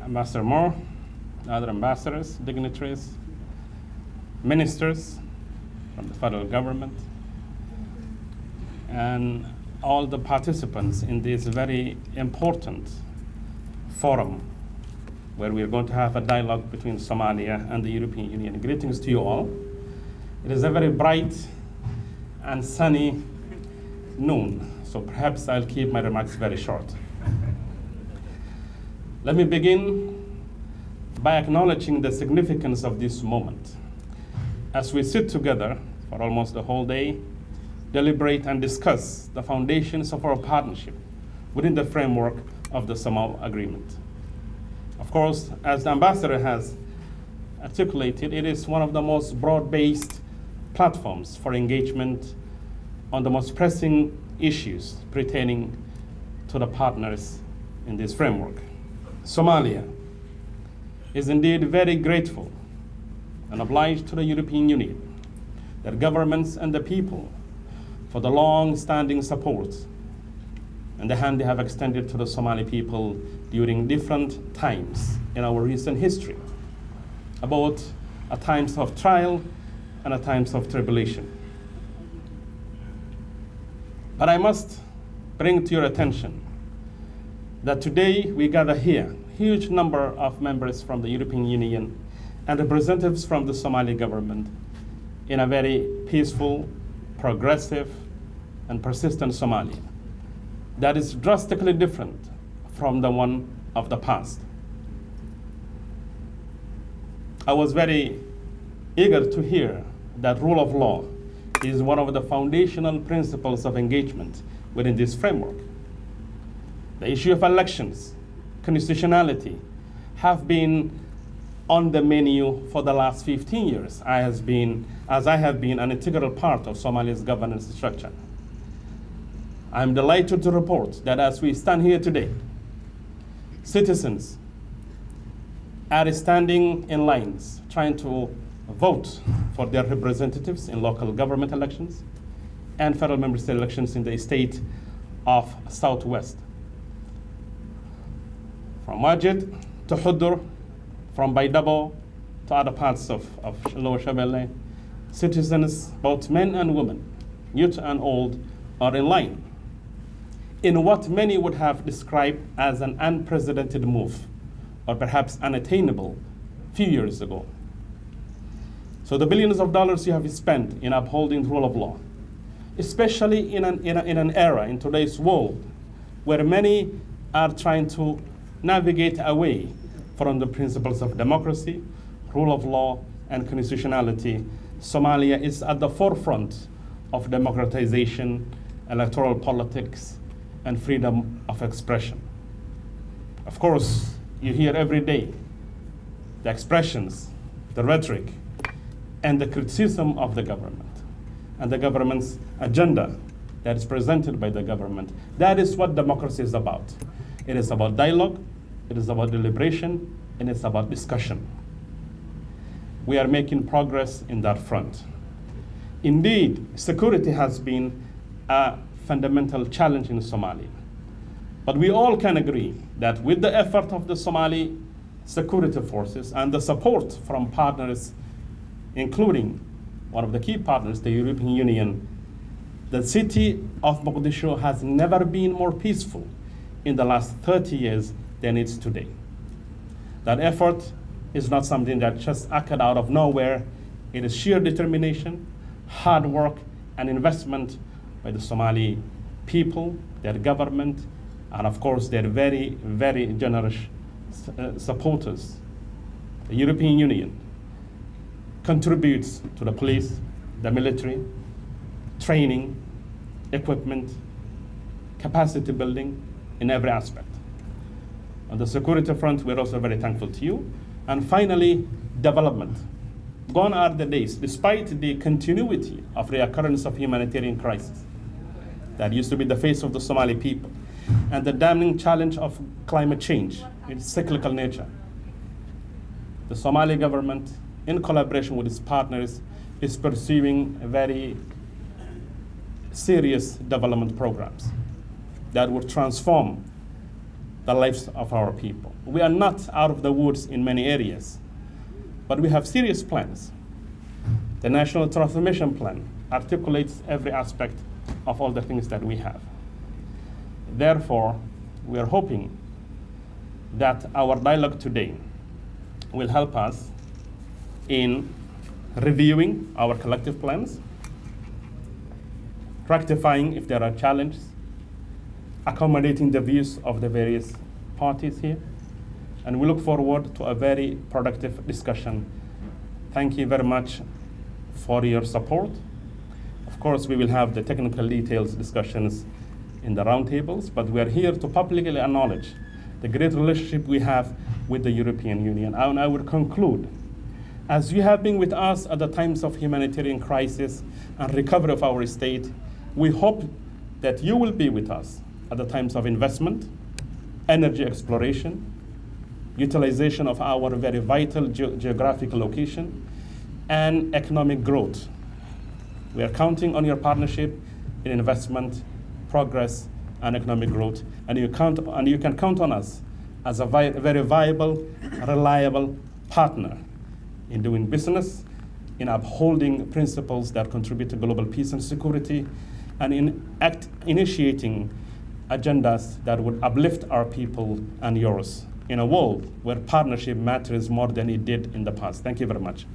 Ambassador Moore, other ambassadors, dignitaries, ministers from the federal government, and all the participants in this very important forum where we are going to have a dialogue between Somalia and the European Union. Greetings to you all. It is a very bright and sunny noon, so perhaps I'll keep my remarks very short. Let me begin by acknowledging the significance of this moment. As we sit together for almost the whole day, deliberate and discuss the foundations of our partnership within the framework of the Somali Agreement. Of course, as the ambassador has articulated, it is one of the most broad-based platforms for engagement on the most pressing issues pertaining to the partners in this framework. Somalia is indeed very grateful and obliged to the European Union, their governments and the people for the long-standing support and the hand they have extended to the Somali people during different times in our recent history, both at times of trial and at times of tribulation. But I must bring to your attention that today we gather here, huge number of members from the European Union and representatives from the Somali government in a very peaceful, progressive, and persistent Somalia that is drastically different from the one of the past. I was very eager to hear that rule of law is one of the foundational principles of engagement within this framework. The issue of elections, constitutionality, have been on the menu for the last 15 years, as I have been an integral part of Somalia's governance structure. I'm delighted to report that as we stand here today, citizens are standing in lines trying to vote for their representatives in local government elections and federal member state elections in the state of Southwest. From Wajid to Hudur, from Baydabo to other parts of Lower Shabelle, citizens, both men and women, youth and old, are in line in what many would have described as an unprecedented move, or perhaps unattainable a few years ago. So the billions of dollars you have spent in upholding the rule of law, especially in an era in today's world where many are trying to navigate away from the principles of democracy, rule of law, and constitutionality, Somalia is at the forefront of democratization, electoral politics, and freedom of expression. Of course, you hear every day the expressions, the rhetoric, and the criticism of the government and the government's agenda that is presented by the government. That is what democracy is about. It is about dialogue, it is about deliberation, and it's about discussion. We are making progress in that front. Indeed, security has been a fundamental challenge in Somalia. But we all can agree that with the effort of the Somali security forces and the support from partners, including one of the key partners, the European Union, the city of Mogadishu has never been more peaceful in the last 30 years than it's today. That effort is not something that just occurred out of nowhere. It is sheer determination, hard work, and investment by the Somali people, their government, and of course their very, very generous supporters. The European Union contributes to the police, the military, training, equipment, capacity building in every aspect. On the security front, we're also very thankful to you. And finally, development. Gone are the days, despite the continuity of reoccurrence of humanitarian crisis that used to be the face of the Somali people, and the damning challenge of climate change, its cyclical nature. The Somali government, in collaboration with its partners, is pursuing very serious development programs that will transform the lives of our people. We are not out of the woods in many areas, but we have serious plans. The National Transformation Plan articulates every aspect of all the things that we have. Therefore, we are hoping that our dialogue today will help us in reviewing our collective plans, rectifying if there are challenges, accommodating the views of the various parties here, and we look forward to a very productive discussion. Thank you very much for your support. Of course, we will have the technical details discussions in the roundtables, but we are here to publicly acknowledge the great relationship we have with the European Union. And I will conclude, as you have been with us at the times of humanitarian crisis and recovery of our state, we hope that you will be with us at the times of investment, energy exploration, utilization of our very vital geographical location, and economic growth. We are counting on your partnership in investment, progress, and economic growth, and you can count on us as a very viable, reliable partner in doing business, in upholding principles that contribute to global peace and security, and in initiating agendas that would uplift our people and yours in a world where partnership matters more than it did in the past. Thank you very much.